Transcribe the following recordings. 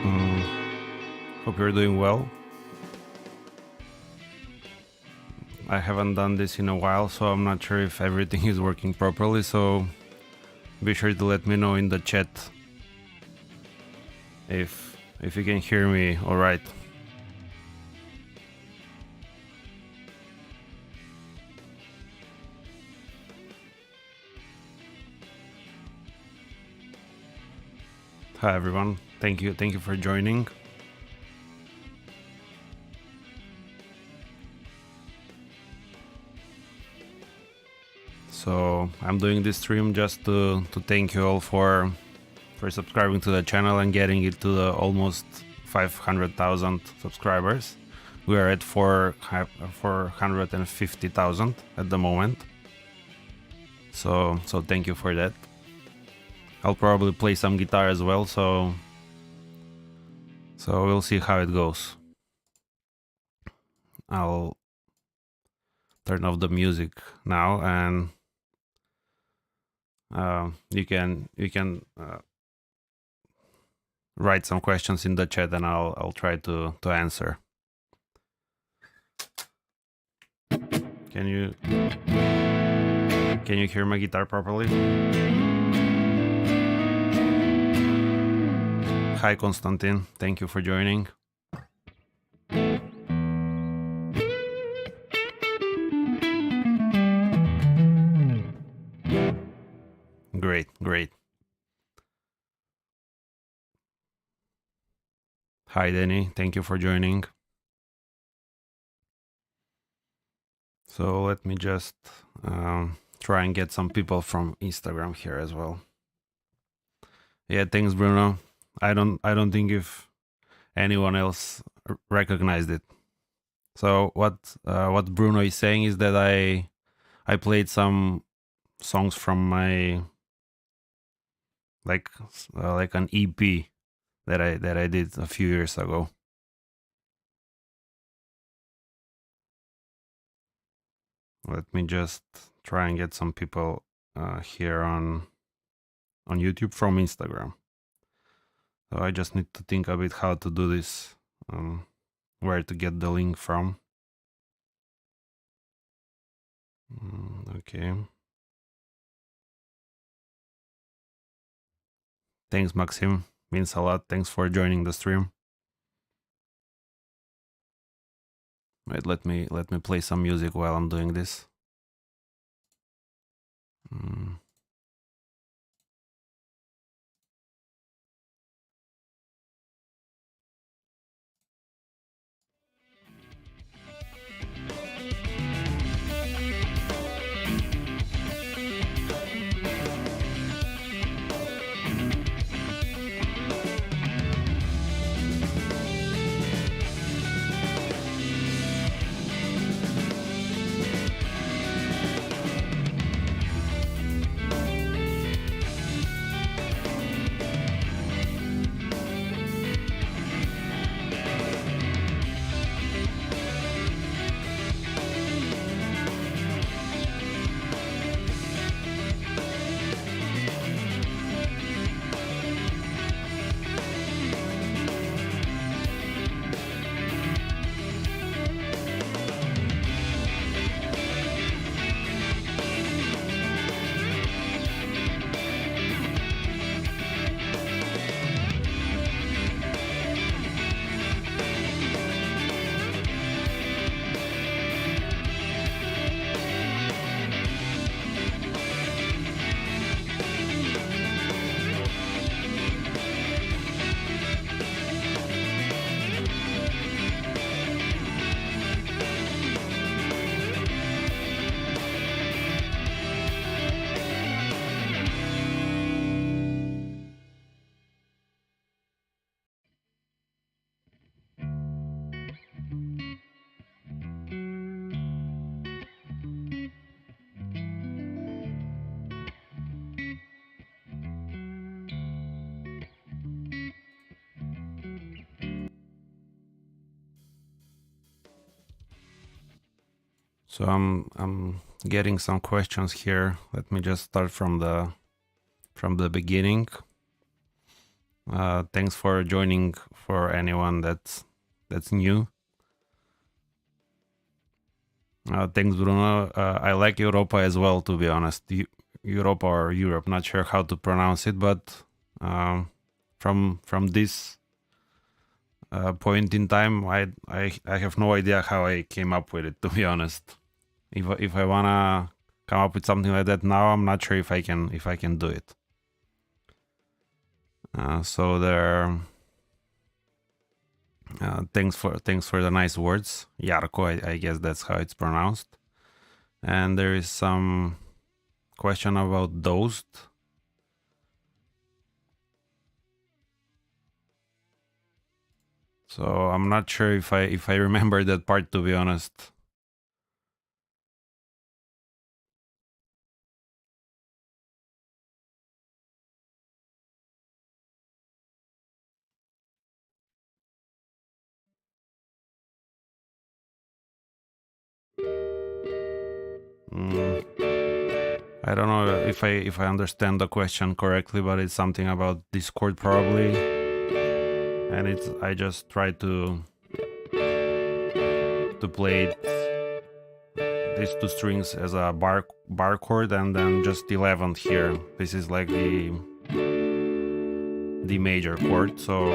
Mm, Hope you're doing well. I haven't done this in a while, so I'm not sure if everything is working properly, so be sure to let me know in the chat if you can hear me all right. Hi everyone. Thank you for joining. So I'm doing this stream just to thank you all for subscribing to the channel and getting it to the almost 500,000 subscribers. We are at 450,000 at the moment. So thank you for that. I'll probably play some guitar as well, so we'll see how it goes. I'll turn off the music now, and you can write some questions in the chat, and I'll try to answer. Can you hear my guitar properly? Hi Konstantin, thank you for joining. Great. Hi Denny, thank you for joining. So let me just try and get some people from Instagram here as well. Yeah, thanks Bruno. I don't think if anyone else recognized it. So what Bruno is saying is that I played some songs from my like an EP that I did a few years ago. Let me just try and get some people here on YouTube from Instagram. So I just need to think a bit how to do this, where to get the link from. Okay. Thanks, Maxim. Means a lot. Thanks for joining the stream. Wait, let me play some music while I'm doing this. So I'm getting some questions here. Let me just start from the beginning. Thanks for joining for anyone that's new. Thanks, Bruno. I like Europa as well, to be honest. Europa or Europe, not sure how to pronounce it, but from this point in time, I have no idea how I came up with it, to be honest. If I wanna come up with something like that now, I'm not sure if I can do it. So there. Thanks for the nice words, Jarko. I guess that's how it's pronounced. And there is some question about dosed. So I'm not sure if I remember that part, to be honest. I don't know if I understand the question correctly, but it's something about Discord probably, and I just try to play these two strings as a bar chord, and then just 11th here. This is like the major chord. So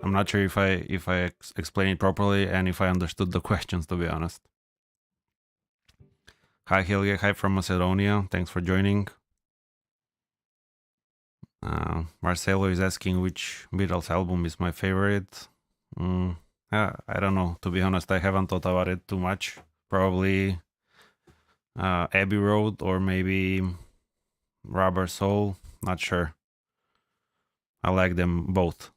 I'm not sure if I explain it properly and if I understood the questions, to be honest. Hi Helge, hi from Macedonia. Thanks for joining. Marcelo is asking which Beatles album is my favorite. I don't know, to be honest. I haven't thought about it too much. Probably Abbey Road or maybe Rubber Soul. Not sure. I like them both.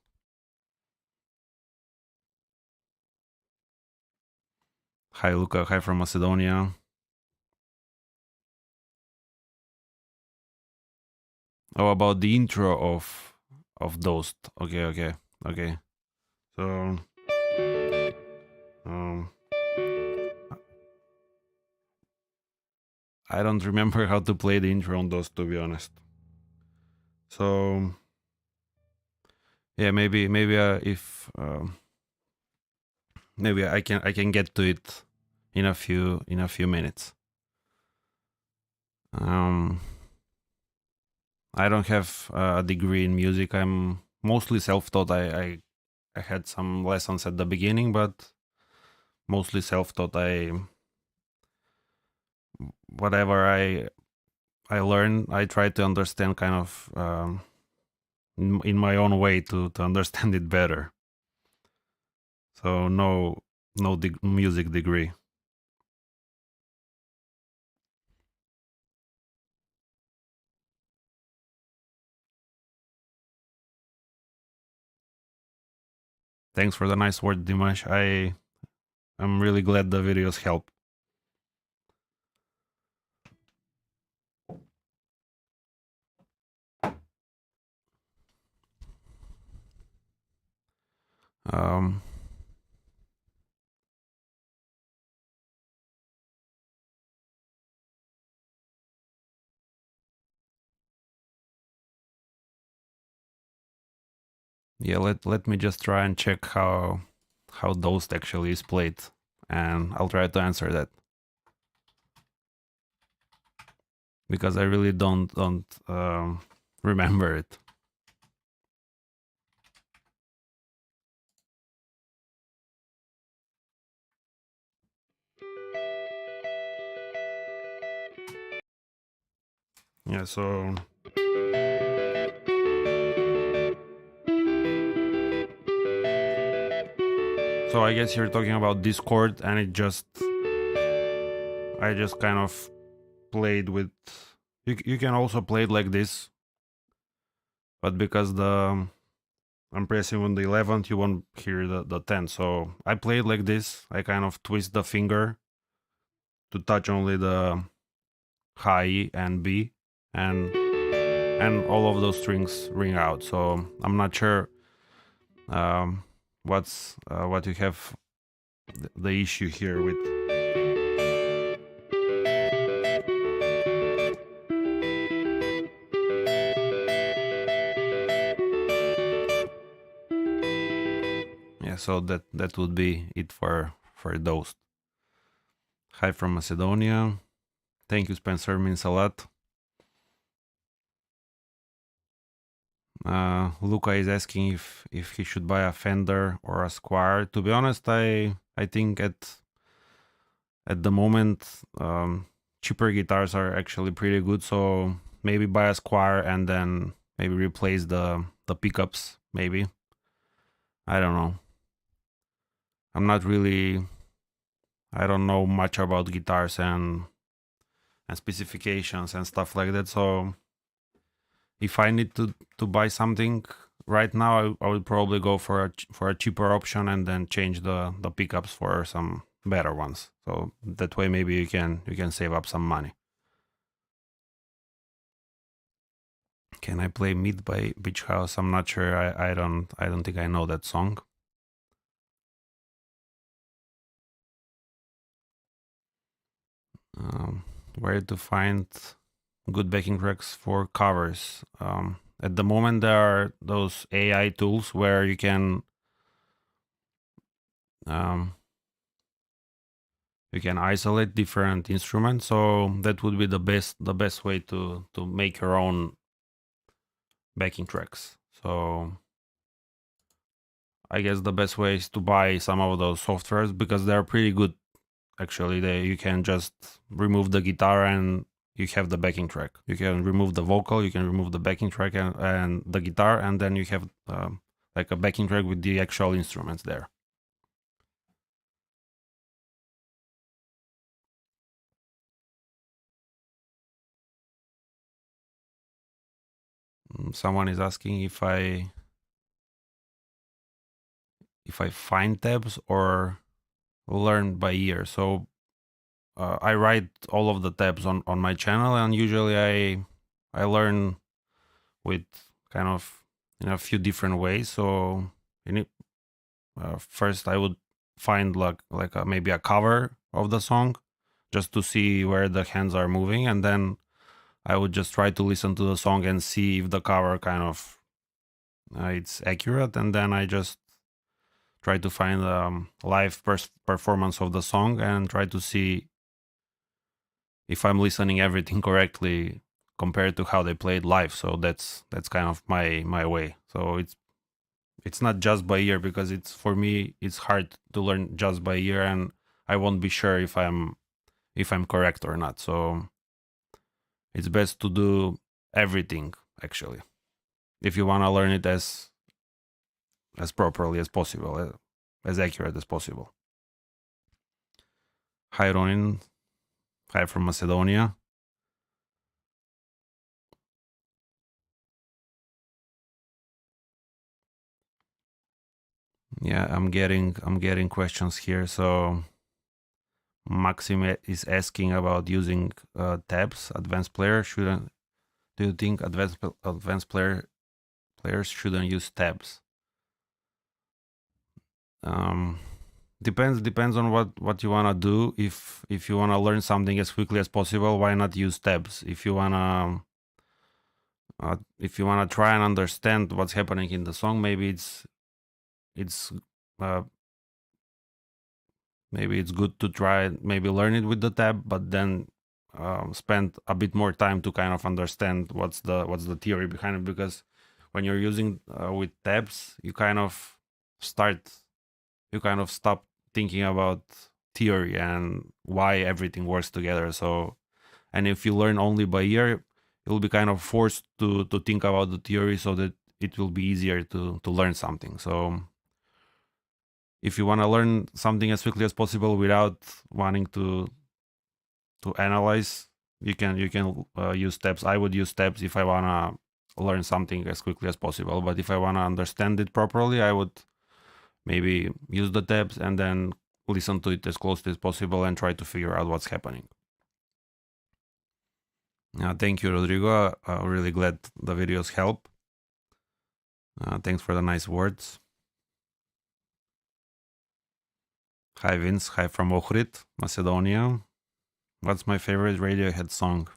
Hi Luca, hi from Macedonia. Oh, about the intro of Dosed. Okay. So I don't remember how to play the intro on Dosed, to be honest. So yeah, maybe if maybe I can get to it in a few minutes. I don't have a degree in music. I'm mostly self-taught. I had some lessons at the beginning, but mostly self-taught. Whatever I learn, I try to understand kind of in my own way to understand it better. So no music degree. Thanks for the nice word, Dimash. I'm really glad the videos help. Yeah, let me just try and check how Dosed actually is played, and I'll try to answer that, because I really don't remember it. Yeah, so I guess you're talking about Discord, and I just kind of played with. You can also play it like this, but because I'm pressing on the 11th, you won't hear the 10th. So I play it like this. I kind of twist the finger to touch only the high E and B, and all of those strings ring out. So I'm not sure what you have the issue here with. Yeah, so that would be it for those. Hi from Macedonia. Thank you, Spencer. Means a lot. Luca is asking if he should buy a Fender or a Squier. To be honest, I think at the moment, cheaper guitars are actually pretty good. So maybe buy a Squier and then maybe replace the pickups. Maybe, I don't know. I'm not really. I don't know much about guitars and specifications and stuff like that. So if I need to buy something right now, I would probably go for a cheaper option and then change the pickups for some better ones. So that way maybe you can save up some money. Can I play Meet by Beach House? I'm not sure. I don't think I know that song. Where to find good backing tracks for covers? At the moment, there are those AI tools where you can isolate different instruments. So that would be the best way to make your own backing tracks. So I guess the best way is to buy some of those softwares because they're pretty good. Actually, you can just remove the guitar and you have the backing track. You can remove the vocal, you can remove the backing track and the guitar, and then you have like a backing track with the actual instruments there. Someone is asking if I find tabs or learn by ear. So I write all of the tabs on my channel, and usually I learn with kind of in a few different ways. So first I would find maybe a cover of the song just to see where the hands are moving, and then I would just try to listen to the song and see if the cover kind of it's accurate, and then I just try to find live performance of the song and try to see if I'm listening everything correctly compared to how they played live. So that's kind of my way. So it's not just by ear because it's for me it's hard to learn just by ear, and I won't be sure if I'm correct or not. So it's best to do everything actually if you want to learn it as properly as possible, as accurate as possible. Hi Ronin, hi from Macedonia. Yeah, I'm getting questions here. So Maxim is asking about using tabs. Advanced player shouldn't. Do you think advanced players shouldn't use tabs? Depends on what you wanna do. If you wanna learn something as quickly as possible, why not use tabs? If you wanna try and understand what's happening in the song, maybe it's uh, maybe it's good to try maybe learn it with the tab, but then spend a bit more time to kind of understand what's the theory behind it, because when you're using with tabs you kind of stop thinking about theory and why everything works together. So, and if you learn only by ear, you'll be kind of forced to think about the theory so that it will be easier to learn something. So if you want to learn something as quickly as possible without wanting to analyze, you can use tabs. I would use tabs if I want to learn something as quickly as possible, but if I want to understand it properly, I would maybe use the tabs and then listen to it as closely as possible and try to figure out what's happening. Thank you, Rodrigo. Really glad the videos help. Thanks for the nice words. Hi Vince, hi from Ohrid, Macedonia. What's my favorite Radiohead song?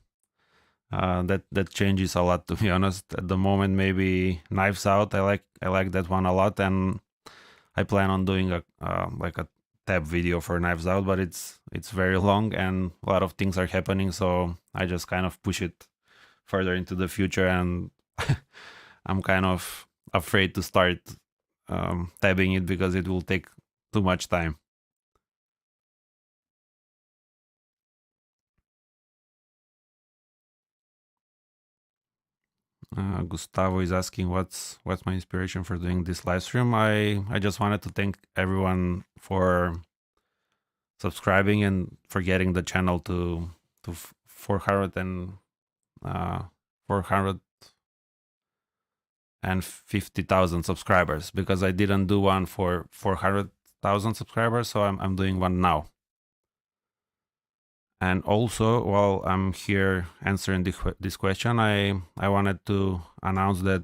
That changes a lot, to be honest. At the moment, maybe Knives Out. I like that one a lot, and I plan on doing a like a tab video for Knives Out, but it's very long and a lot of things are happening, so I just kind of push it further into the future, and I'm kind of afraid to start tabbing it because it will take too much time. Gustavo is asking what's my inspiration for doing this live stream. I just wanted to thank everyone for subscribing and for getting the channel to 400 and 450,000 subscribers, because I didn't do one for 400,000 subscribers, so I'm doing one now. And also, while I'm here answering this question, I wanted to announce that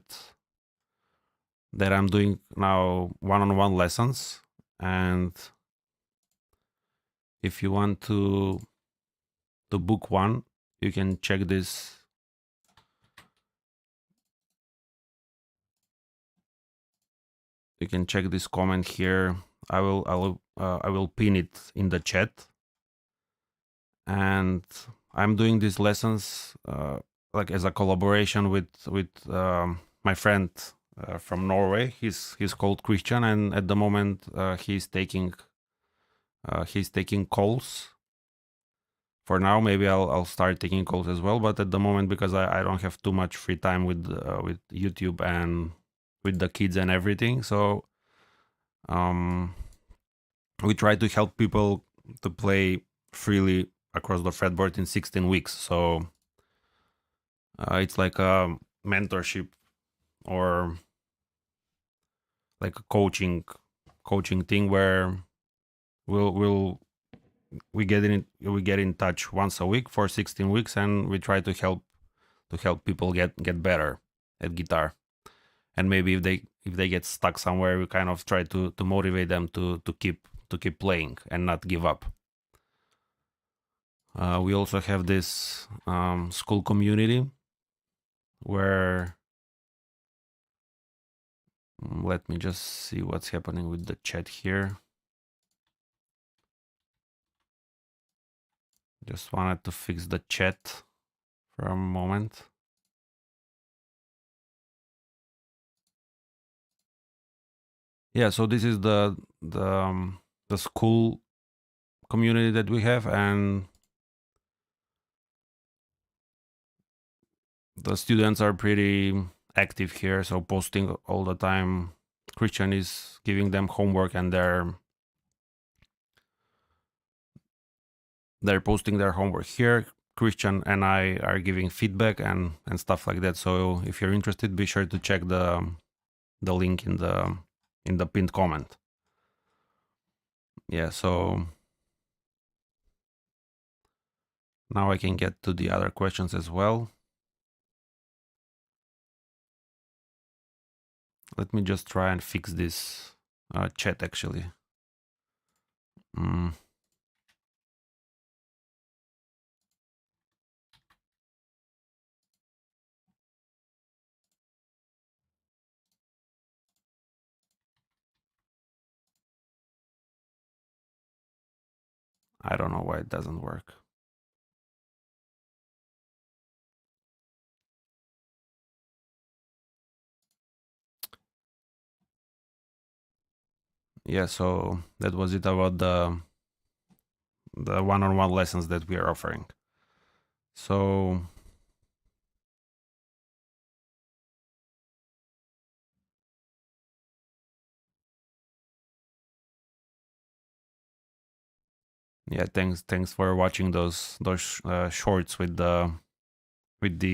I'm doing now one-on-one lessons, and if you want to book one, you can check this. You can check this comment here. I will pin it in the chat. And I'm doing these lessons like as a collaboration with my friend from Norway. He's called Christian, and at the moment he's taking calls. For now, maybe I'll start taking calls as well, but at the moment, because I don't have too much free time with YouTube and with the kids and everything, so we try to help people to play freely across the fretboard in 16 weeks. So it's like a mentorship or like a coaching thing where we get in touch once a week for 16 weeks, and we try to help people get better at guitar. And maybe if they get stuck somewhere, we kind of try to motivate them to keep playing and not give up. We also have this school community where, let me just see what's happening with the chat here. Just wanted to fix the chat for a moment. Yeah, so this is the school community that we have, and the students are pretty active here, so posting all the time. Christian is giving them homework, and they're posting their homework here. Christian and I are giving feedback and stuff like that. So if you're interested, be sure to check the link in the pinned comment. Yeah, so now I can get to the other questions as well. Let me just try and fix this chat actually. I don't know why it doesn't work. Yeah, so that was it about the one-on-one lessons that we are offering. So yeah, thanks for watching those shorts with the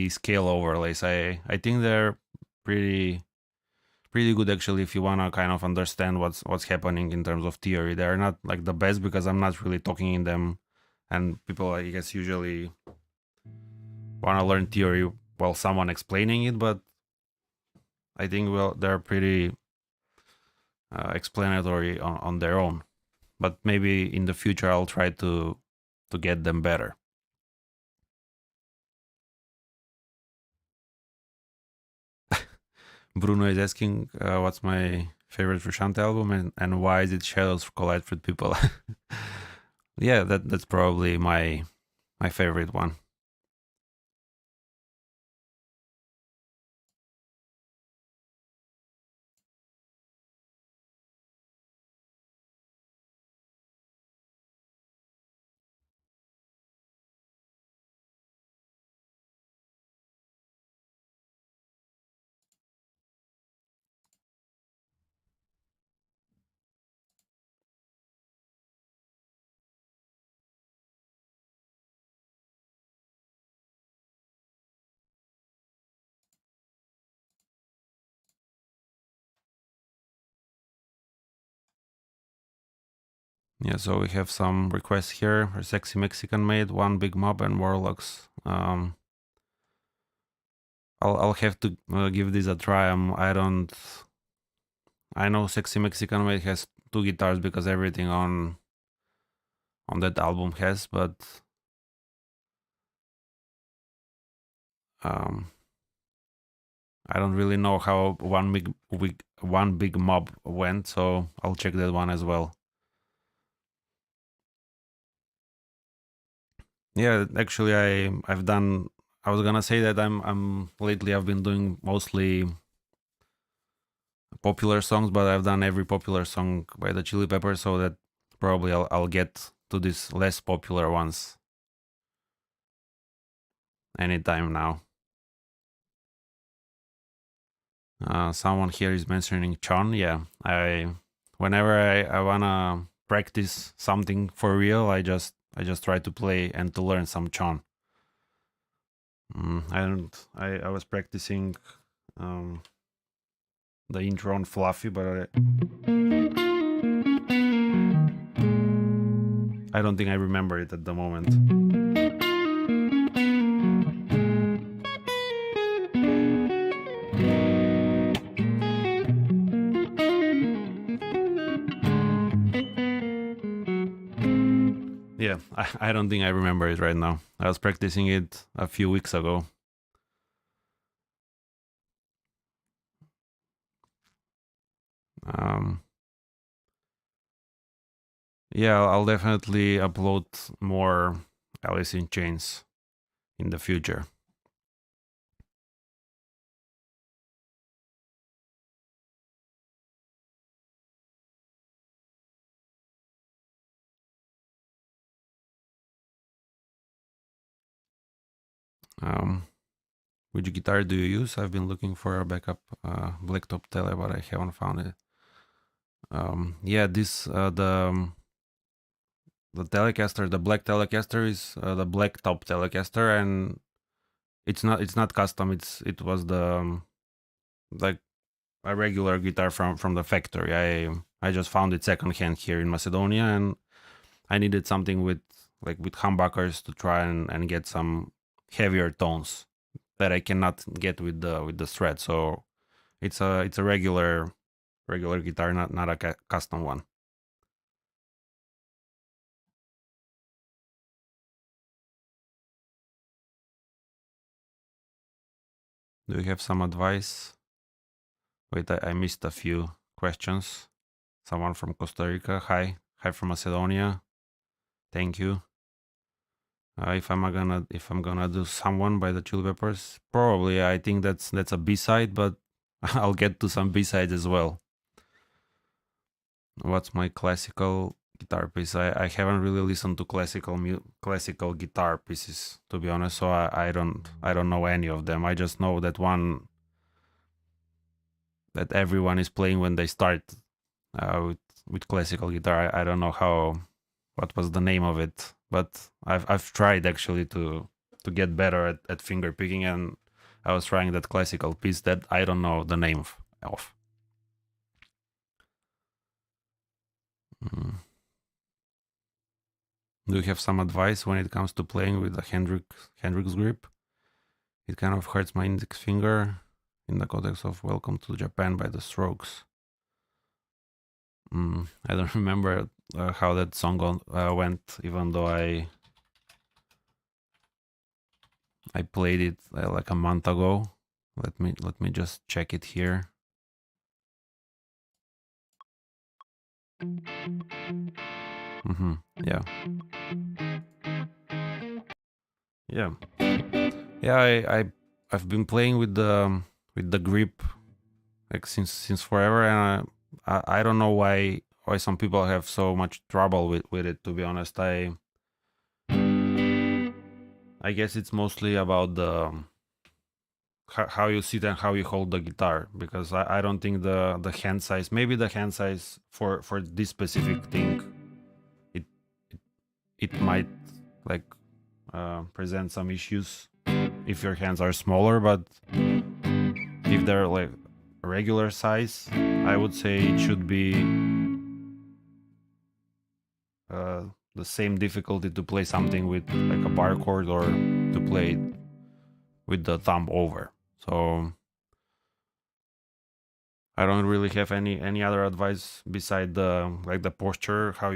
scale overlays. I think they're pretty good actually, if you want to kind of understand what's happening in terms of theory. They're not like the best because I'm not really talking in them, and people, I guess, usually want to learn theory while someone explaining it, but I think, well, they're pretty explanatory on their own. But maybe in the future I'll try to get them better. Bruno is asking what's my favorite Frusciante album, and why is it Shadows Collide with People? Yeah, that's probably my favorite one. Yeah, so we have some requests here. A Sexy Mexican Maid, One Big Mob, and Warlocks. I'll have to give this a try. I don't. I know Sexy Mexican Maid has two guitars because everything on that album has, but um, I don't really know how One Big Mob went, so I'll check that one as well. Yeah, actually, I've done. I was gonna say that I'm lately I've been doing mostly popular songs, but I've done every popular song by the Chili Peppers, so that probably I'll get to these less popular ones anytime now. Someone here is mentioning Chon. Yeah, whenever I wanna practice something for real, I just try to play and to learn some Chon. I don't. I was practicing um, the intro on Fluffy, but I don't think I remember it at the moment. Yeah, I don't think I remember it right now. I was practicing it a few weeks ago. Um, yeah, I'll definitely upload more Alice in Chains in the future. Um, which guitar do you use? I've been looking for a backup Blacktop Tele, but I haven't found it. Yeah, this the Telecaster, the black Telecaster is the Blacktop Telecaster, and it's not custom. It was the like a regular guitar from the factory. I just found it secondhand here in Macedonia, and I needed something with humbuckers to try and get some heavier tones that I cannot get with the Strat. So it's a regular guitar, not a custom one. Do you have some advice? Wait, I missed a few questions. Someone from Costa Rica. Hi from Macedonia. Thank you. If I'm gonna do someone by the Chili Peppers, probably I think that's a B side, but I'll get to some B sides as well. What's my classical guitar piece? I haven't really listened to classical guitar pieces, to be honest. So I don't know any of them. I just know that one that everyone is playing when they start with classical guitar. I don't know what was the name of it, but I've tried actually to get better at finger picking, and I was trying that classical piece that I don't know the name of. Mm. Do you have some advice when it comes to playing with the Hendrix grip? It kind of hurts my index finger in the context of Welcome to Japan by the Strokes. I don't remember how that song went, even though I played it like a month ago. Let me just check it here. Mm-hmm. Yeah. Yeah. Yeah. I've been playing with the grip like since forever, and I don't know why some people have so much trouble with it. To be honest, I guess it's mostly about the how you sit and how you hold the guitar, because I don't think the hand size, maybe the hand size for this specific thing, it it, it might like present some issues if your hands are smaller, but if they're like regular size, I would say it should be uh, the same difficulty to play something with like a bar chord or to play it with the thumb over. So I don't really have any other advice beside the like the posture, how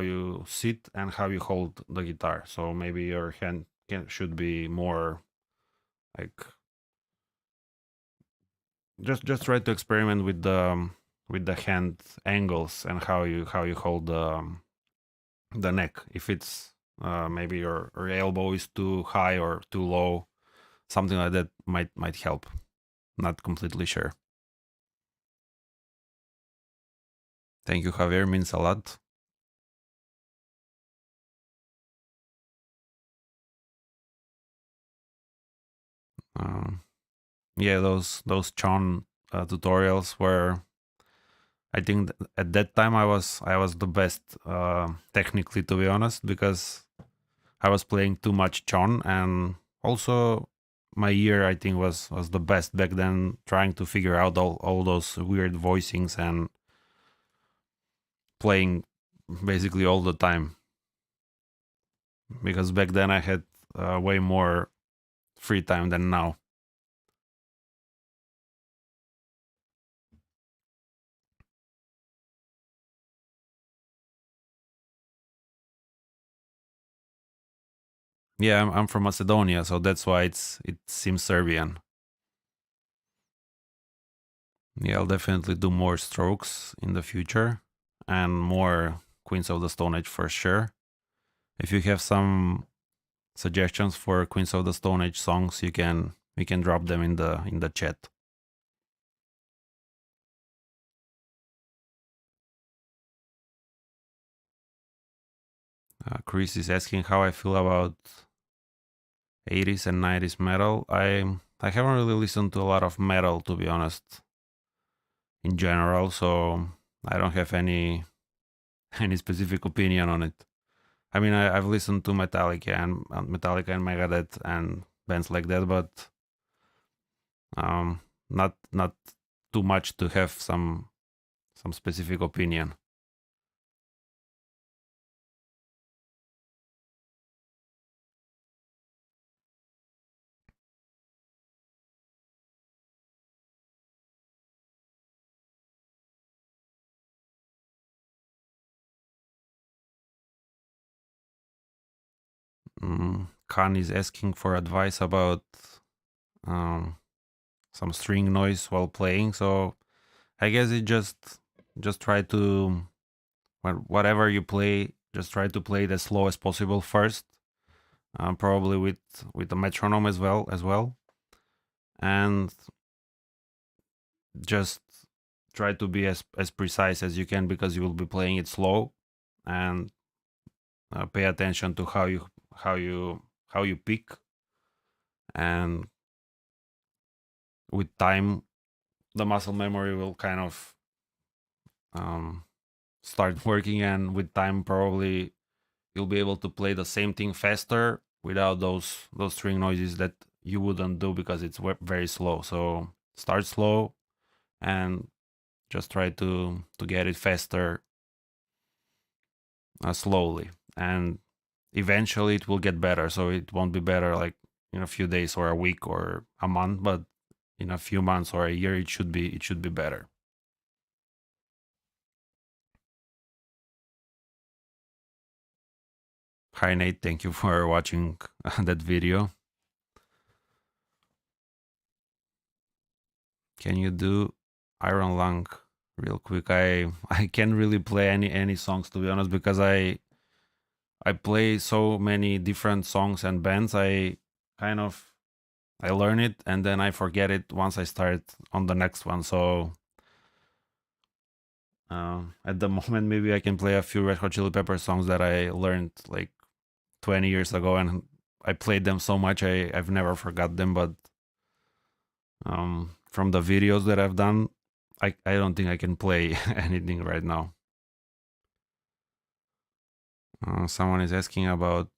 you sit and how you hold the guitar. So maybe your hand should be more like just try to experiment with the hand angles and how you hold the neck. If it's maybe your elbow is too high or too low, something like that might help. Not completely sure. Thank you, Javier. Means a lot. Um, yeah, those Chon tutorials were. I think at that time I was the best technically, to be honest, because I was playing too much Chon, and also my ear I think was the best back then, trying to figure out all those weird voicings and playing basically all the time, because back then I had way more free time than now. Yeah, I'm from Macedonia, so that's why it seems Serbian. Yeah, I'll definitely do more strokes in the future and more Queens of the Stone Age for sure. If you have some suggestions for Queens of the Stone Age songs, you can drop them in the chat. Chris is asking how I feel about 80s and 90s metal. I haven't really listened to a lot of metal, to be honest, in general, so I don't have any specific opinion on it. I mean, I've listened to Metallica and Megadeth and bands like that, but not too much to have some specific opinion. Khan is asking for advice about um, some string noise while playing. So I guess it just try to whatever you play, just try to play it as slow as possible first, probably with the metronome as well, and just try to be as precise as you can, because you will be playing it slow, and pay attention to how you pick, and with time the muscle memory will kind of um, start working, and with time probably you'll be able to play the same thing faster without those string noises that you wouldn't do because it's very slow. So start slow and just try to get it faster, slowly, and eventually it will get better. So it won't be better like in a few days or a week or a month, but in a few months or a year it should be better. Hi Nate, thank you for watching that video. Can you do Iron Lung real quick. I can't really play any songs, to be honest, because I play so many different songs and bands. Kind of I learn it and then I forget it once I start on the next one. So at the moment, maybe I can play a few Red Hot Chili Peppers songs that I learned like 20 years ago, and I played them so much I've never forgot them. But from the videos that I've done, I don't think I can play anything right now. Someone is asking about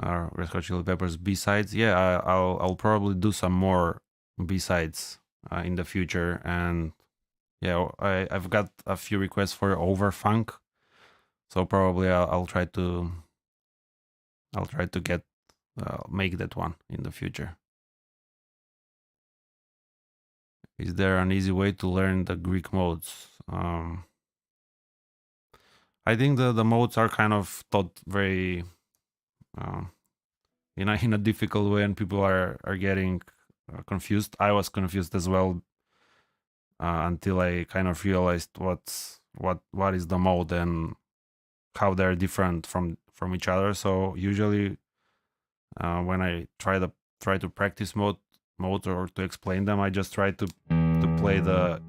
Red Hot Chili Peppers B-sides. Yeah, I'll probably do some more B-sides in the future, and yeah, I've got a few requests for Overfunk, so probably I'll try to get make that one in the future. Is there an easy way to learn the Greek modes? I think the modes are kind of taught very uh, in a difficult way, and people are getting confused. I was confused as well until I kind of realized what is the mode and how they're different from each other. So usually when I try to practice modes or to explain them, I just try to play the.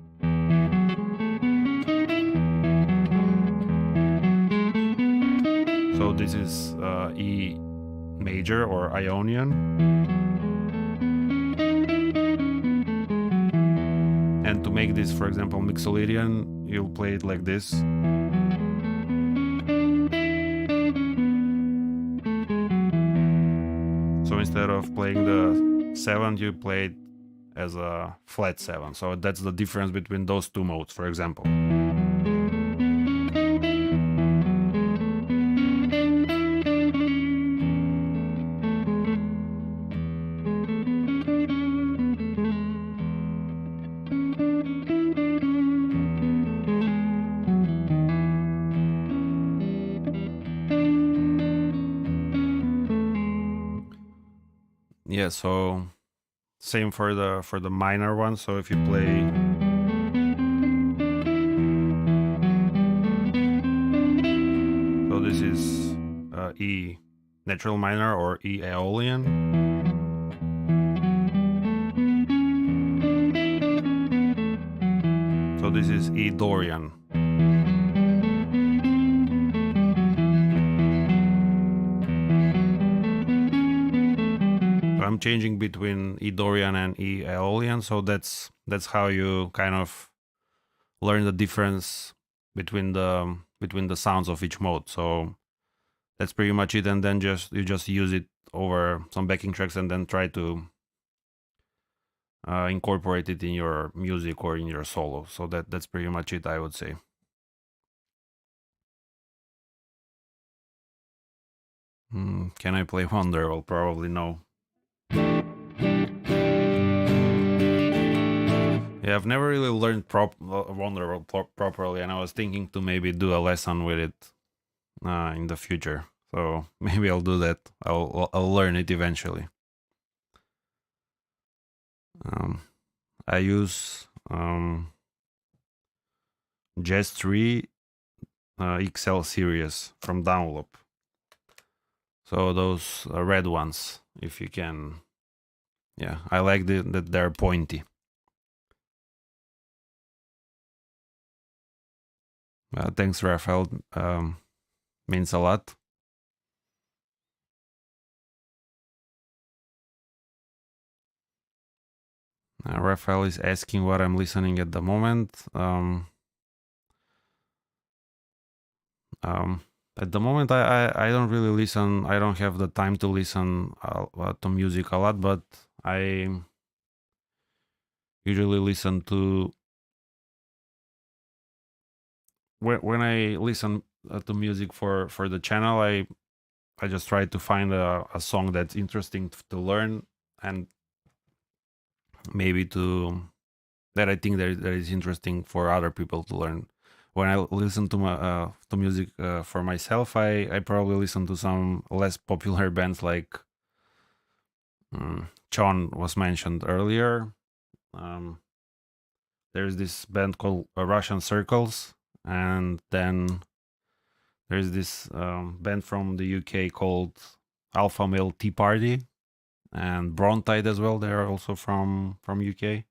So this is E major or Ionian. And to make this, for example, Mixolydian, you'll play it like this. So instead of playing the 7, you play it as a flat 7. So that's the difference between those two modes, for example. Yeah, so same for the minor one. So if you play so this is E natural minor or E Aeolian. So this is E Dorian. I'm changing between E Dorian and E Aeolian, so that's how you kind of learn the difference between the sounds of each mode. So that's pretty much it, and then you just use it over some backing tracks and then try to incorporate it in your music or in your solo. So that's pretty much it, I would say. Can I play Wonder? Well, probably no. Yeah, I've never really learned Wonder properly, and I was thinking to maybe do a lesson with it in the future. So maybe I'll do that. I'll learn it eventually. I use Jazz 3 XL series from Downloop. So those red ones, if you can. Yeah, I like that they're pointy. Thanks, Raphael. Means a lot. Raphael is asking what I'm listening at the moment. At the moment, I don't really listen. I don't have the time to listen to music a lot, but I usually listen to when I listen to music for the channel. I just try to find a song that's interesting to learn and maybe that I think that is interesting for other people to learn. When I listen to music for myself, I probably listen to some less popular bands like Chon was mentioned earlier. there's this band called Russian Circles, and then there's this band from the UK called Alpha Male Tea Party, and Brontide as well. They are also from UK,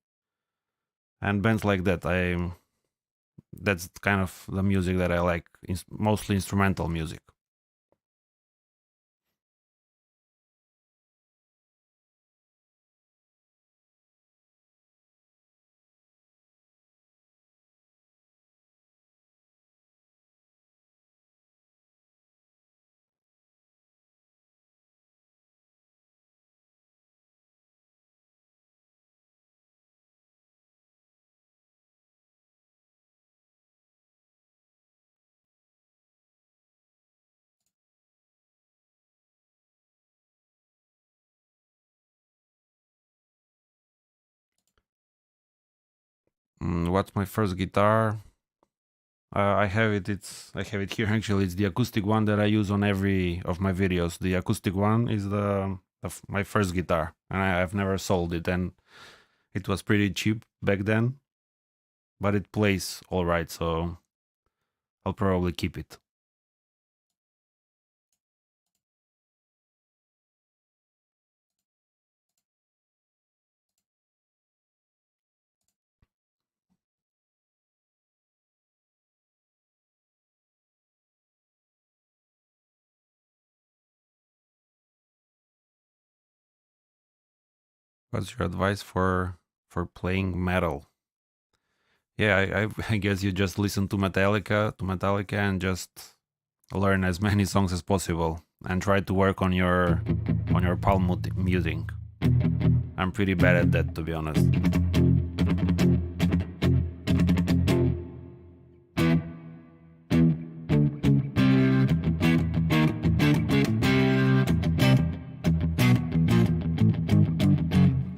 and bands like that. That's kind of the music that I like, mostly instrumental music. What's my first guitar? I have it. I have it here. Actually, it's the acoustic one that I use on every of my videos. The acoustic one is my first guitar, and I've never sold it. And it was pretty cheap back then, but it plays all right. So I'll probably keep it. What's your advice for playing metal? Yeah, I guess you just listen to Metallica, and just learn as many songs as possible, and try to work on your palm muting. I'm pretty bad at that, to be honest.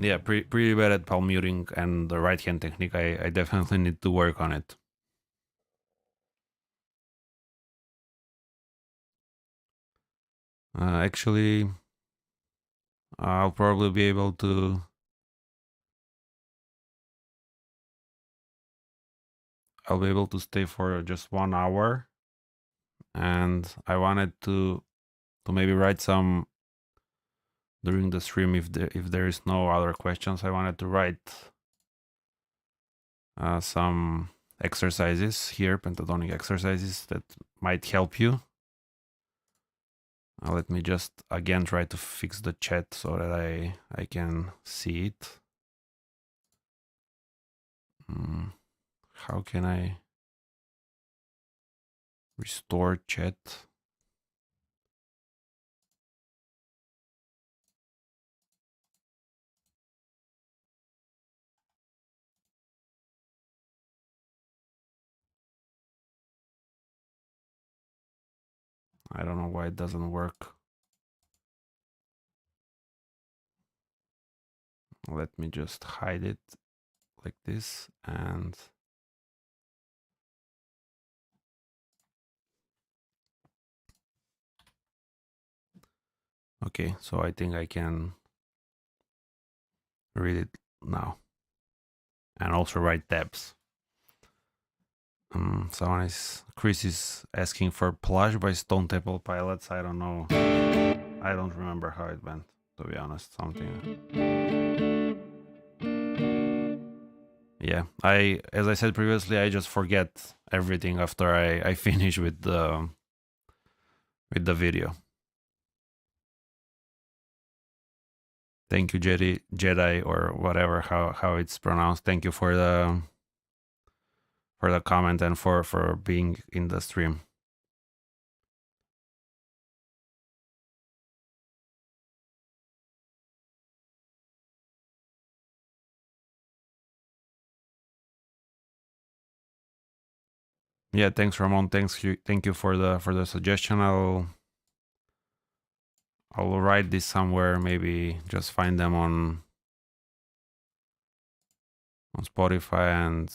Yeah, pretty bad at palm muting and the right hand technique. I definitely need to work on it. Actually, I'll probably be able to. I'll be able to stay for just 1 hour, and I wanted to maybe write some during the stream if there is no other questions. I wanted to write some exercises here, pentatonic exercises that might help you. Let me just again try to fix the chat so that I can see it. How can I restore chat? I don't know why it doesn't work. Let me just hide it like this, and okay, so I think I can read it now, and also write tabs. Chris is asking for Plush by Stone Temple Pilots. I don't know. I don't remember how it went, to be honest. Something. Yeah, as I said previously, I just forget everything after I finish with the video. Thank you, Jedi, or whatever how it's pronounced. Thank you for the comment and for being in the stream. Yeah, thanks, Ramon. Thank you for the suggestion. I'll write this somewhere. Maybe just find them on Spotify and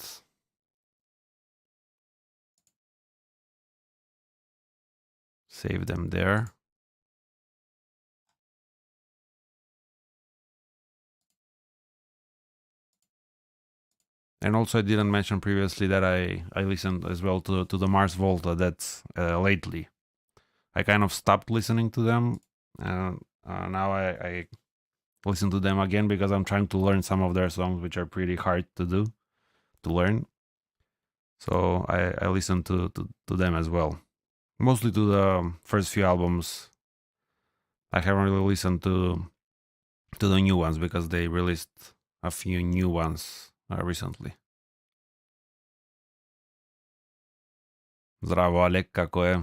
save them there. And also, I didn't mention previously that I listened as well to the Mars Volta. That's lately. I kind of stopped listening to them, and now I listen to them again because I'm trying to learn some of their songs, which are pretty hard to do to learn. So I listen to them as well. Mostly to the first few albums. I haven't really listened to the new ones because they released a few new ones recently. Zdravo, Alek, kako je?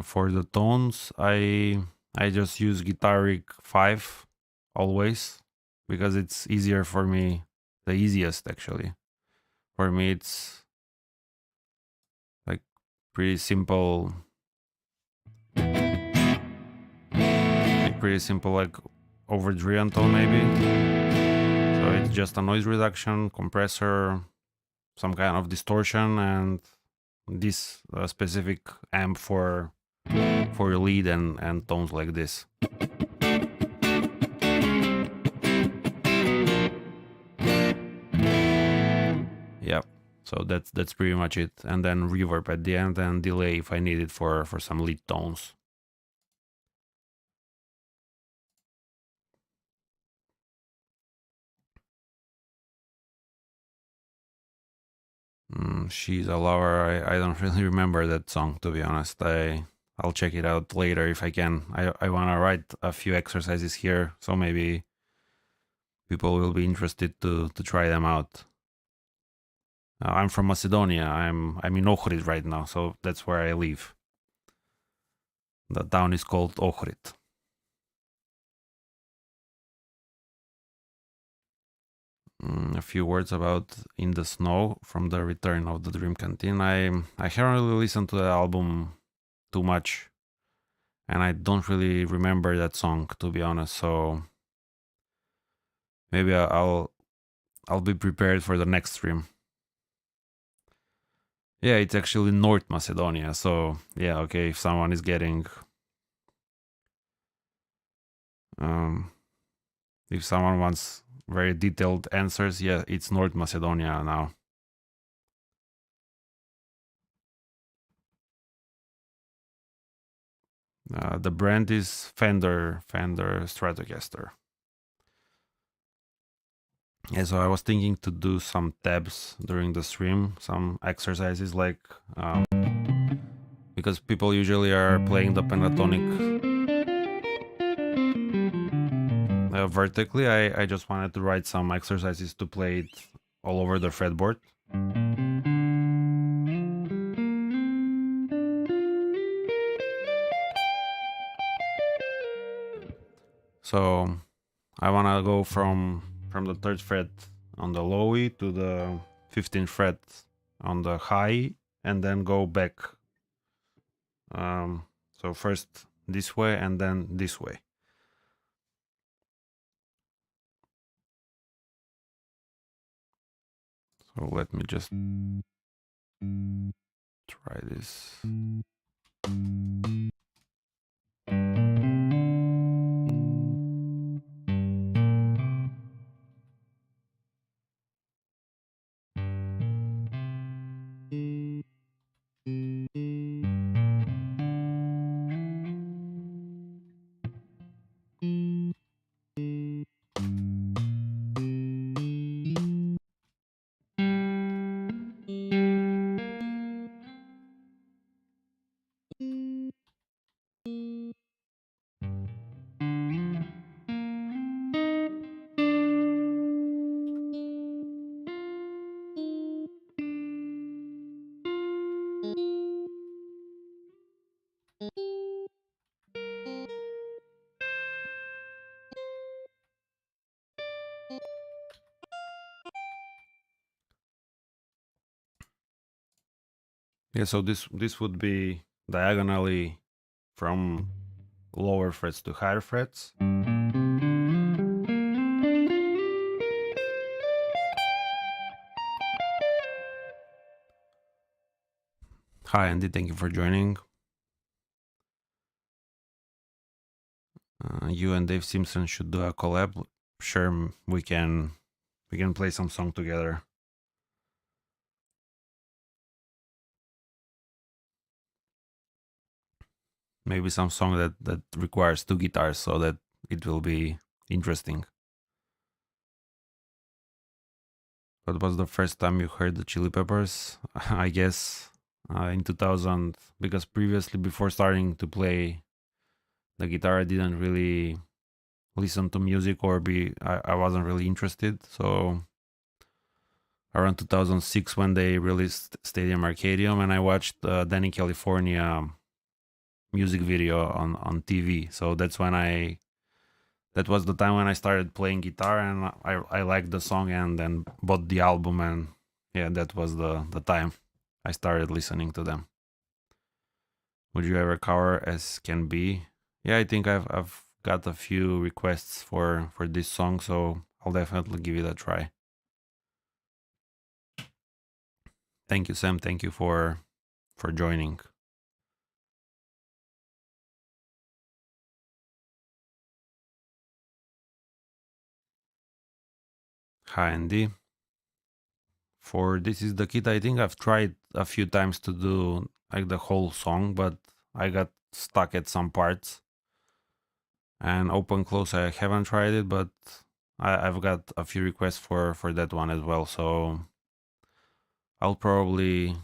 For the tones, I just use Guitar 5 always because it's easier for me, the easiest actually. For me, it's like pretty simple, like overdriven tone maybe. So it's just a noise reduction, compressor, some kind of distortion, and this specific amp for lead and tones like this. Yeah, so that's pretty much it. And then reverb at the end and delay if I need it for some lead tones. She's a Lover. I don't really remember that song, to be honest. I'll check it out later if I can. I want to write a few exercises here, so maybe people will be interested to try them out. I'm from Macedonia. I'm in Ohrid right now, so that's where I live. The town is called Ohrid. A few words about In the Snow from the Return of the Dream Canteen. I haven't really listened to the album too much, and I don't really remember that song, to be honest. So maybe I'll be prepared for the next stream. Yeah, it's actually North Macedonia. So yeah, okay. If someone is getting, if someone wants very detailed answers, yeah, it's North Macedonia now. The brand is Fender Stratocaster. Yeah, so I was thinking to do some tabs during the stream, some exercises like because people usually are playing the pentatonic vertically. I just wanted to write some exercises to play it all over the fretboard. So I wanna go from the third fret on the low E to the 15th fret on the high, and then go back. So first this way and then this way. So let me just try this. Yeah, so this would be diagonally from lower frets to higher frets. Hi Andy, thank you for joining. You and Dave Simpson should do a collab. Sure, we can play some song together. Maybe some song that requires two guitars so that it will be interesting. What was the first time you heard the Chili Peppers? I guess in 2000, because previously, before starting to play the guitar, I didn't really listen to music or I wasn't really interested. So around 2006, when they released Stadium Arcadium, and I watched Danny California music video on TV. So that was the time when I started playing guitar, and I liked the song and then bought the album, and yeah, that was the time I started listening to them. Would you ever cover As Can Be? Yeah, I think I've got a few requests for this song, so I'll definitely give it a try. Thank you, Sam. Thank you for joining. Hi, Andy. For This Is the Kid, I think I've tried a few times to do like the whole song, but I got stuck at some parts. And Open Close, I haven't tried it, but I've got a few requests for that one as well. So I'll probably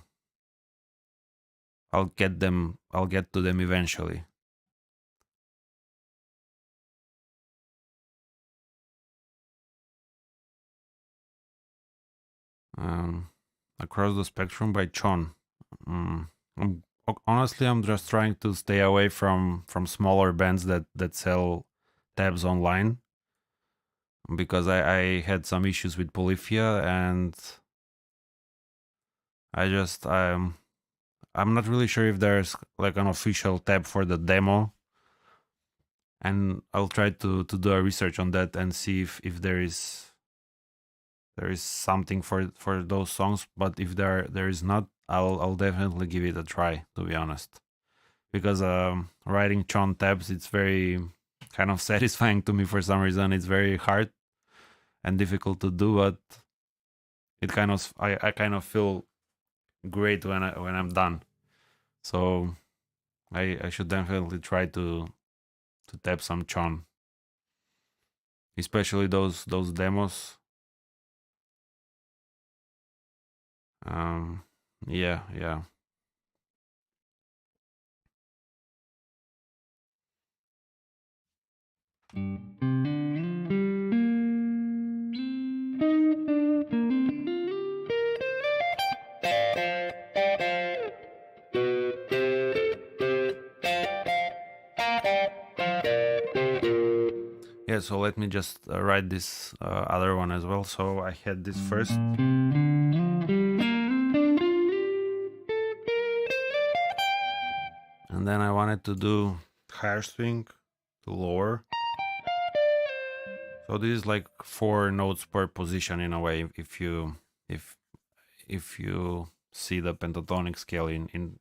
I'll get to them eventually. Um, Across the Spectrum by Chon. Mm, honestly, I'm just trying to stay away from smaller bands that sell tabs online, because I had some issues with Polyphia, and I'm not really sure if there's like an official tab for the demo, and I'll try to do a research on that and see if there is something for those songs. But if there is not, I'll definitely give it a try, to be honest, because writing Chon tabs, it's very kind of satisfying to me for some reason. It's very hard and difficult to do, but I kind of feel great when I'm done. So I should definitely try to tap some Chon, especially those demos. Um, yeah, yeah. Yeah, so let me just write this other one as well. So I had this first, and then I wanted to do higher swing to lower. So this is like four notes per position in a way. If if you see the pentatonic scale in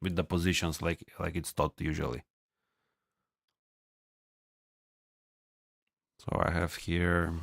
with the positions like it's taught usually. So I have here.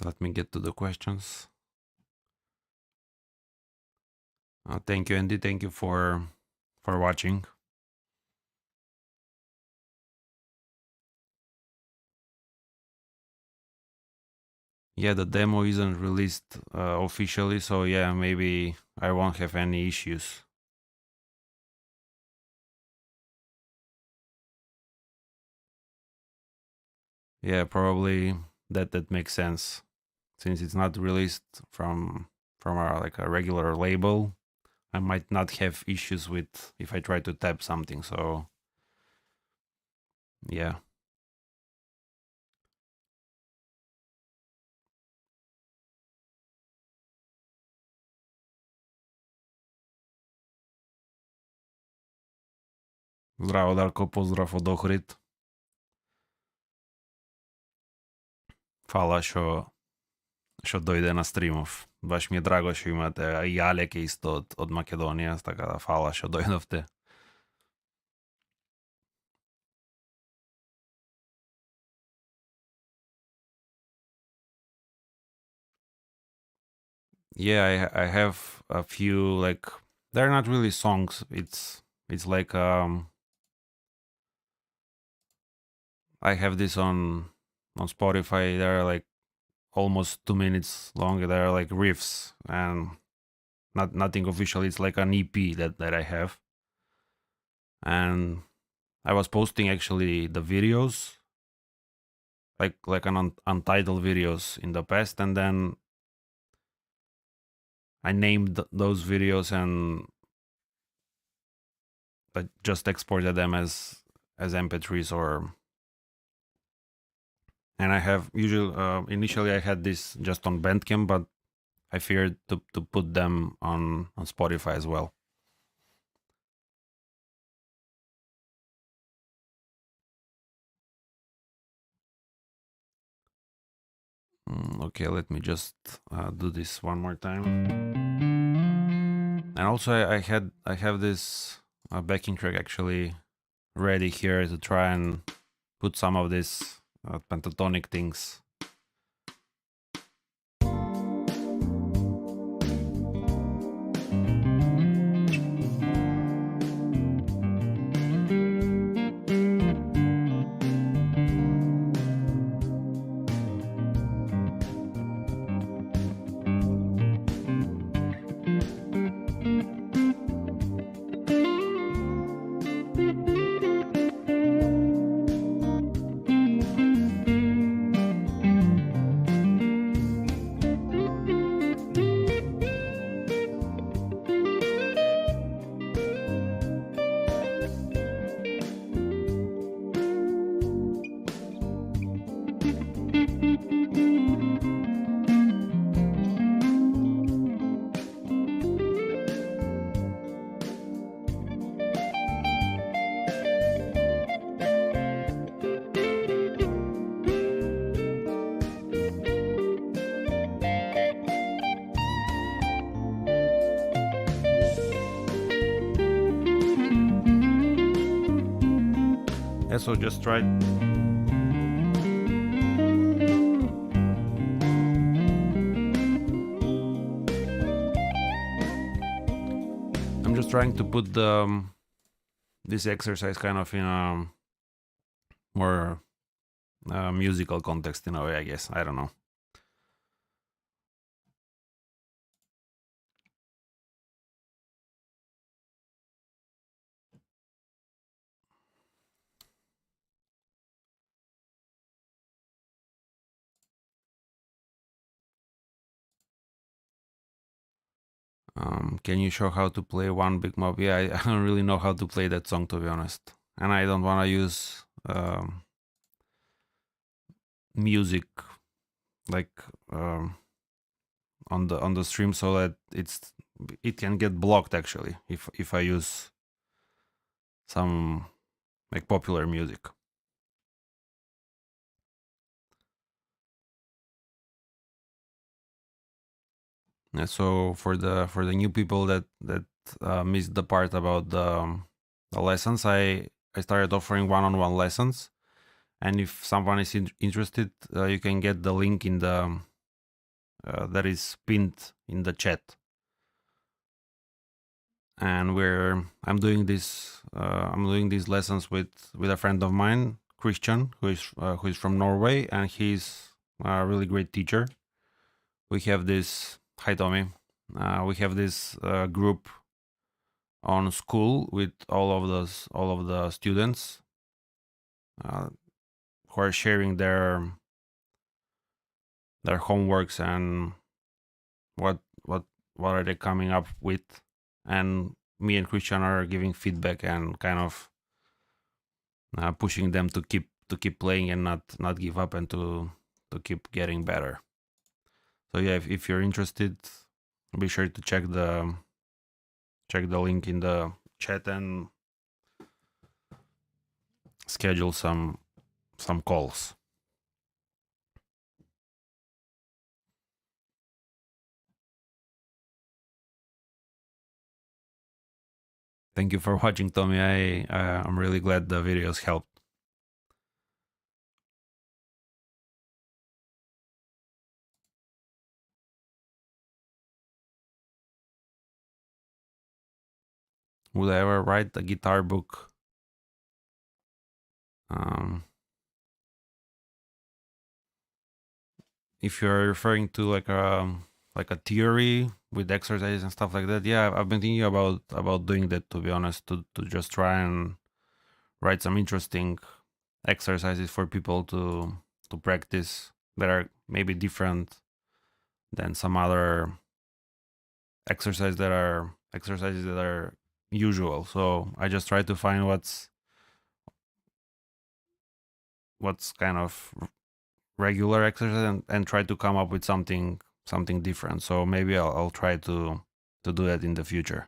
Let me get to the questions. Thank you, Andy. Thank you for watching. Yeah, the demo isn't released officially, so yeah, maybe I won't have any issues. Yeah, probably that makes sense since it's not released from our like a regular label. I might not have issues with if I try to tap something. So yeah. Zdravo Darko, pozdrav od Ohrid. Hvala što dojde na streamov. Baš mi je drago što imate i Aleke isto od Makedonije, tako da hvala što dojdovte. Yeah, I have a few like they're not really songs. It's like I have this on Spotify. They're like almost 2 minutes long. They're like riffs and nothing official. It's like an EP that I have. And I was posting actually the videos, like an untitled videos in the past, and then I named those videos and I just exported them as MP3s or. And I have usually initially I had this just on Bandcamp, but I feared to put them on Spotify as well. Okay, let me just do this one more time. And also I have this backing track actually ready here to try and put some of these pentatonic things. Yeah, so just try. I'm just trying to put this exercise kind of in a more musical context in a way, I guess. I don't know. Can you show how to play One Big Mob? Yeah, I don't really know how to play that song, to be honest, and I don't want to use music like on the stream, so that it can get blocked actually if I use some like popular music. Yeah, so for the new people that missed the part about the lessons, I started offering one-on-one lessons, and if someone is interested, you can get the link in the that is pinned in the chat. And I'm doing these lessons with a friend of mine, Christian, who is from Norway, and he's a really great teacher. We have this Hi Tommy. We have this group on school with all of the students uh, who are sharing their homeworks and what what what are they coming up with, and me and Christian are giving feedback and kind of pushing them to keep playing and not give up and to keep getting better. So yeah, if you're interested, be sure to check the link in the chat and schedule some calls. Thank you for watching, Tommy. I'm really glad the videos helped. Would I ever write a guitar book? Um, if you're referring to like a theory with exercises and stuff like that, yeah, I've been thinking about doing that, to be honest, to just try and write some interesting exercises for people to practice that are maybe different than some other exercises that are usual. So I just try to find what's kind of regular exercise and try to come up with something different. So maybe I'll try to do that in the future.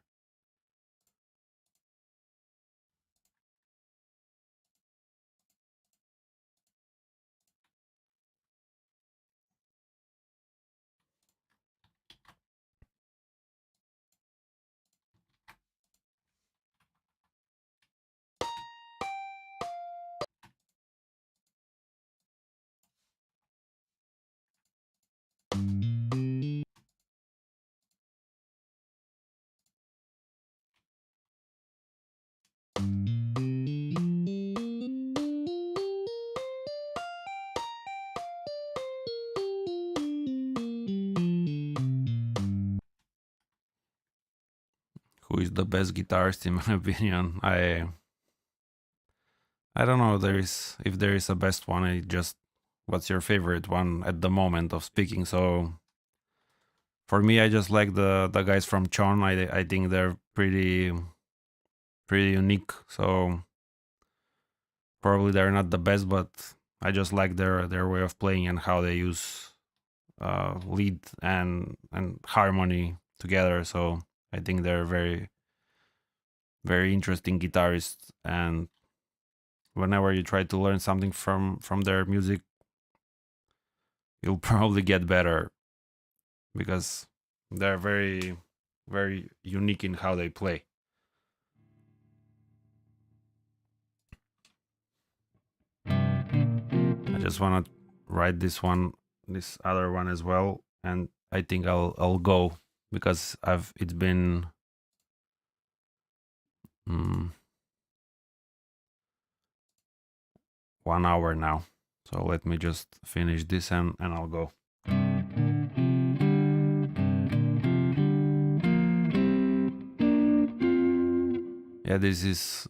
Who is the best guitarist in my opinion? I don't know if there is a best one. I just what's your favorite one at the moment of speaking? So for me, I just like the guys from Chon. I think they're pretty unique. So probably they're not the best, but I just like their way of playing and how they use lead and harmony together. So I think they're very interesting guitarists. And whenever you try to learn something from their music, you'll probably get better because they're very unique in how they play. I just want to write this other one as well, and I think I'll go because it's been 1 hour now. So let me just finish this and I'll go. Yeah, this is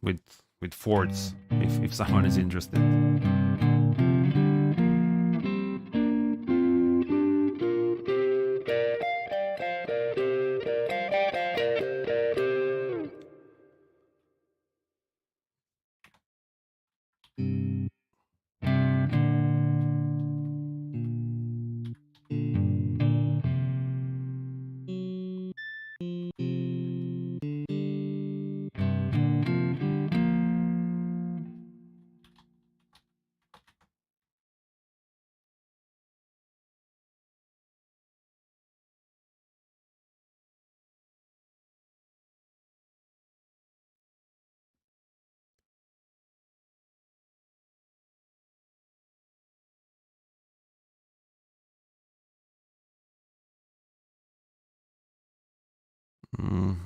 with Fords if someone is interested.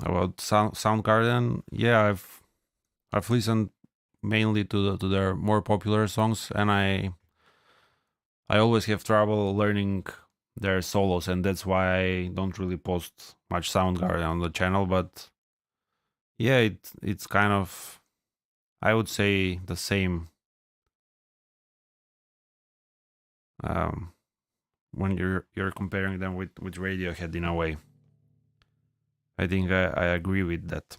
About Soundgarden, yeah, I've listened mainly to their more popular songs, and I always have trouble learning their solos, and that's why I don't really post much Soundgarden on the channel. But yeah, it's kind of, I would say, the same um, when you're comparing them with Radiohead in a way. I think I agree with that.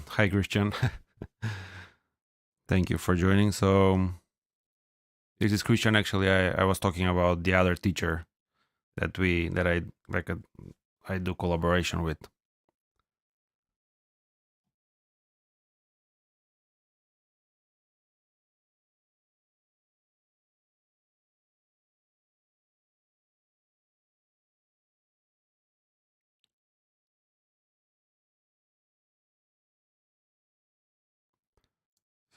Hi, Christian. Thank you for joining. So this is Christian. Actually, I was talking about the other teacher that I like I do collaboration with.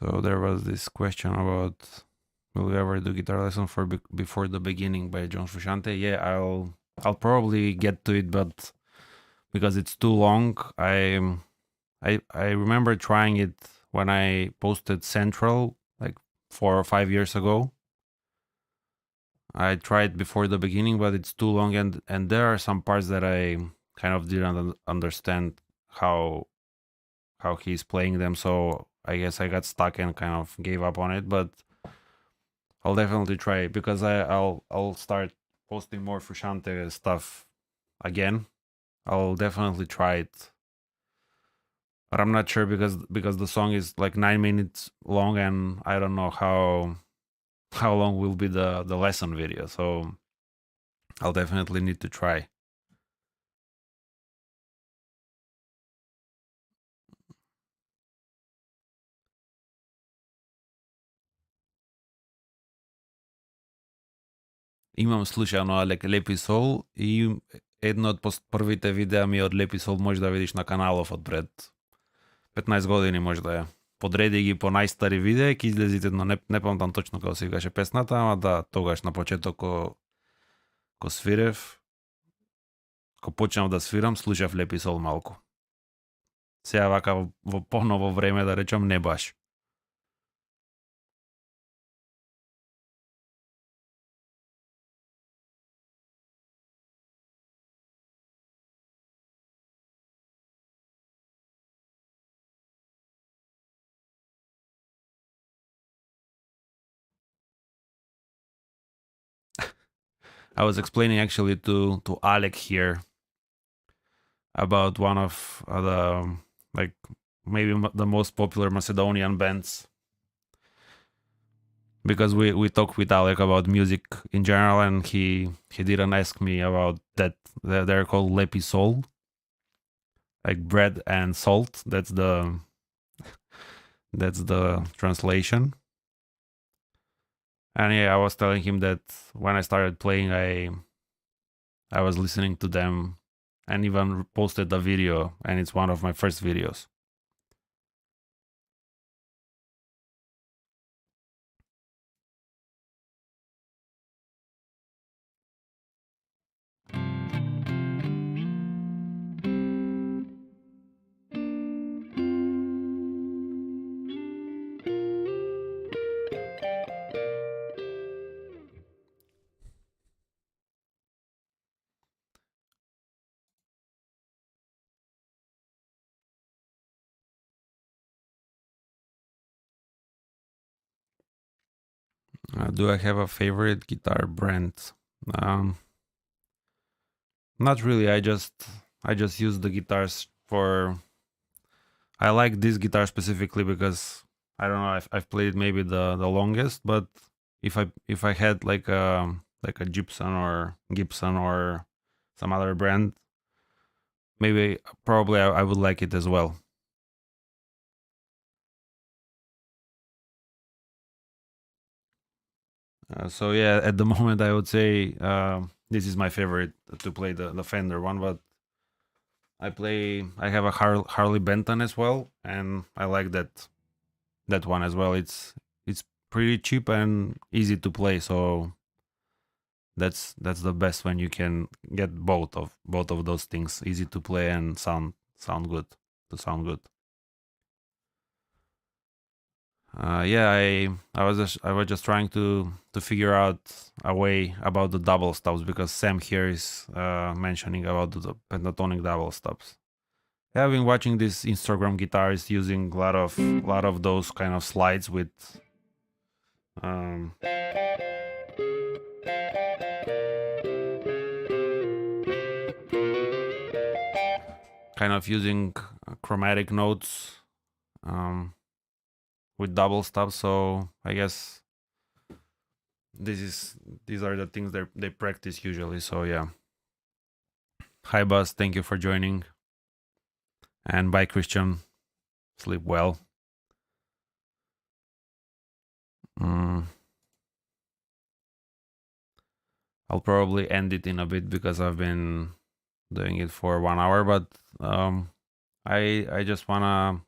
So there was this question about, will we ever do guitar lesson for before the beginning by John Frusciante? Yeah, I'll probably get to it, but because it's too long, I remember trying it when I posted Central like 4 or 5 years ago. I tried before the beginning, but it's too long, and there are some parts that I kind of didn't understand how how he's playing them. So I guess I got stuck and kind of gave up on it. But I'll definitely try it because I'll start posting more Frusciante stuff again. I'll definitely try it, but I'm not sure because the song is like 9 minutes long, and I don't know how long will be the lesson video. So I'll definitely need to try. Имам слушано Лепи Сол и едно од првите видеа ми од Лепи Сол може да видиш на каналов од пред 15 години може да е. Подреди ги по најстари видеа, ќе излезите, но не памтам точно како се викаше песната, ама да, тогаш на почеток ко свирев, ко почнав да свирам, слушав Лепи Сол малку. Сега вака во поново време да речам не баш. I was explaining actually to Alec here about one of the like maybe the most popular Macedonian bands, because we talked with Alec about music in general, and he didn't ask me about that. They're called Lepi Sol, like bread and salt. That's the translation. And yeah, I was telling him that when I started playing, I was listening to them, and even posted a video, and it's one of my first videos. Do I have a favorite guitar brand? Um, Not really. I just use the guitars for. I like this guitar specifically because I don't know. I've played maybe the longest, but if I had like a Gibson or some other brand, maybe probably I would like it as well. So yeah, at the moment I would say this is my favorite to play the Fender one, but I have a Harley Benton as well, and I like that one as well. It's pretty cheap and easy to play, so that's the best when you can get both of those things, easy to play and sound good to sound good. Yeah, I was just trying to figure out a way about the double stops because Sam here is mentioning about the pentatonic double stops. Yeah, I've been watching this Instagram guitarist using a lot of those kind of slides with um, kind of using chromatic notes um, with double stops. So I guess this is these are the things they practice usually. So yeah. Hi Buzz, thank you for joining. And bye Christian. Sleep well. Mm, I'll probably end it in a bit because I've been doing it for 1 hour, but I just wanna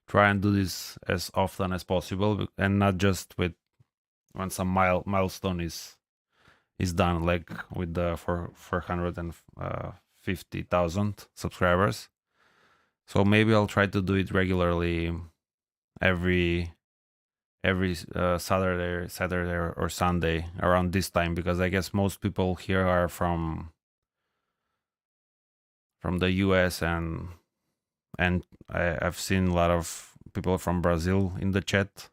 try and do this as often as possible and not just with when some milestone is done, like with the 450,000 subscribers. So maybe I'll try to do it regularly every Saturday or Sunday around this time, because I guess most people here are from the US, and I've seen a lot of people from Brazil in the chat.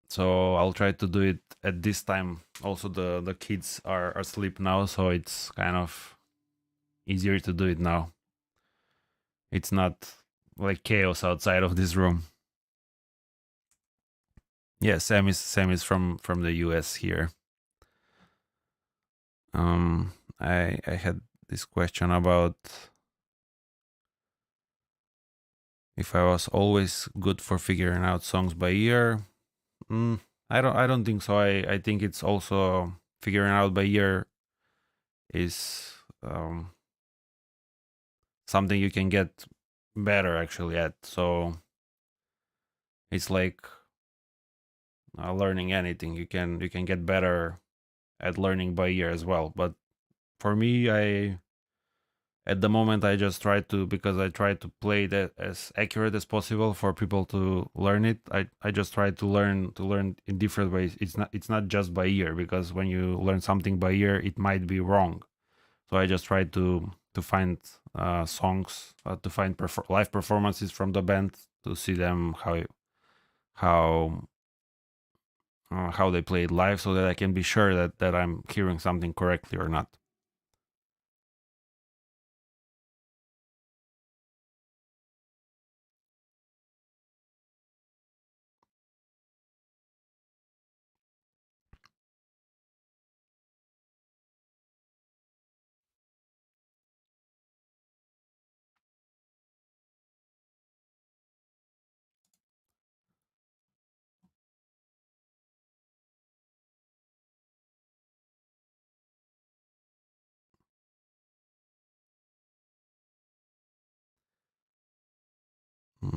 So I'll try to do it at this time. Also, the kids are asleep now, so it's kind of easier to do it now. It's not like chaos outside of this room. Yeah, Sam is from the US here. I had this question about if I was always good for figuring out songs by ear. I don't think so. I think it's also figuring out by ear is something you can get better actually at. So it's like learning anything. You can get better at learning by ear as well. But for me, I at the moment I just try to, because I try to play that as accurate as possible for people to learn it. I just try to learn in different ways. It's not just by ear, because when you learn something by ear it might be wrong. So I just try to find songs, to find live performances from the band, to see them how how they play it live, so that I can be sure that I'm hearing something correctly or not.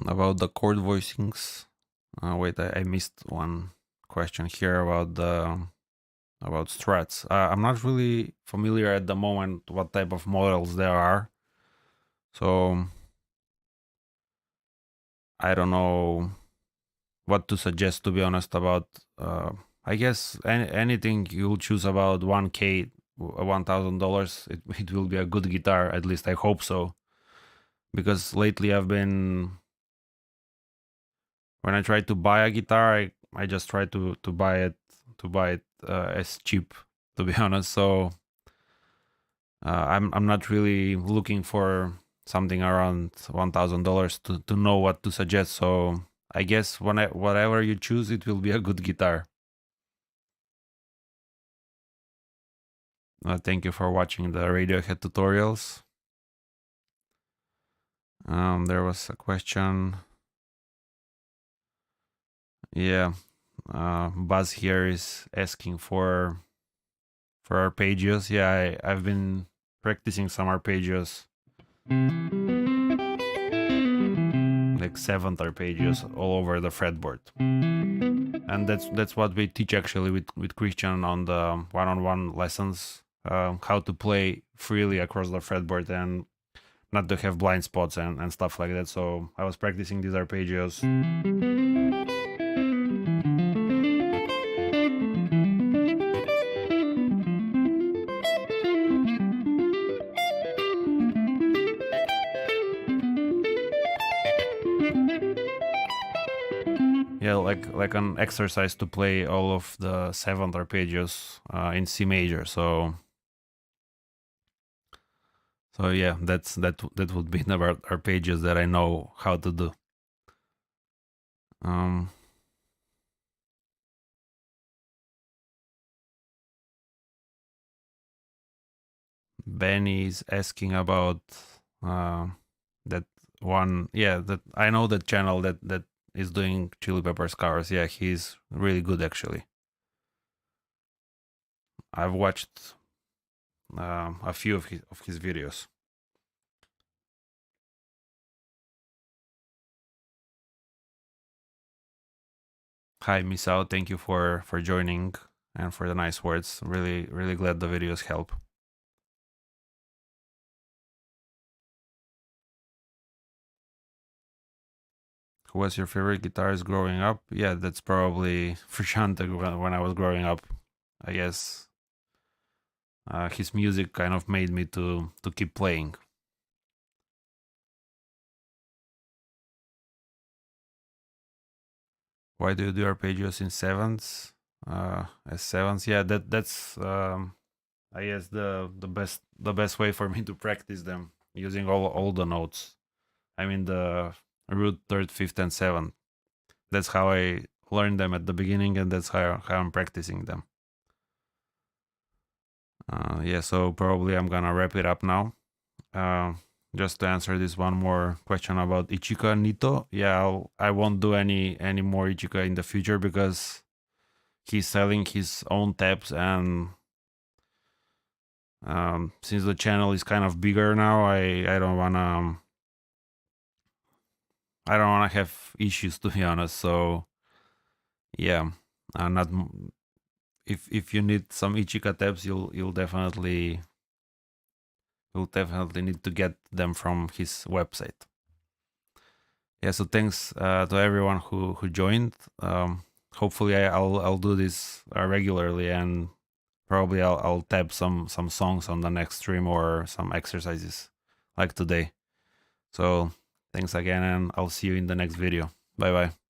About the chord voicings. Wait, I missed one question here about strats. I'm not really familiar at the moment what type of models there are, so I don't know what to suggest, to be honest. About I guess anything you'll choose about 1K, $1,000, it will be a good guitar. At least I hope so, because lately I've been when I try to buy a guitar, I just try to buy it as cheap, to be honest. So I'm not really looking for something around $1,000 to know what to suggest. So I guess whatever you choose, it will be a good guitar. Thank you for watching the Radiohead tutorials. There was a question. Yeah, Buzz here is asking for arpeggios. Yeah, I've been practicing some arpeggios, like seventh arpeggios all over the fretboard. And that's what we teach actually with Christian on the one-on-one lessons, how to play freely across the fretboard and not to have blind spots and stuff like that. So I was practicing these arpeggios. Yeah, like an exercise to play all of the seventh arpeggios in C major. So yeah, that would be the arpeggios that I know how to do. Benny is asking about that one. Yeah, that I know that channel that is doing Chili Peppers covers. Yeah, he's really good actually. I've watched a few of his videos. Hi, Misao. Thank you for joining and for the nice words. Really glad the videos help. Who was your favorite guitarist growing up? Yeah, that's probably Frusciante when I was growing up. I guess his music kind of made me to keep playing. Why do you do arpeggios in sevenths? As sevenths, yeah, that's I guess the best way for me to practice them using all the notes. I mean the root, third, fifth, and seventh. That's how I learned them at the beginning, and that's how I'm practicing them. Yeah, so probably I'm gonna wrap it up now. Just to answer this one more question about Ichika Nito. Yeah, I won't do any more Ichika in the future because he's selling his own tabs, and since the channel is kind of bigger now, I don't wanna have issues, to be honest. So yeah, not if you need some Ichika tabs, you'll definitely need to get them from his website. Yeah, so thanks to everyone who joined. Hopefully I'll do this regularly, and probably I'll tab some songs on the next stream or some exercises like today. So thanks again, and I'll see you in the next video. Bye bye.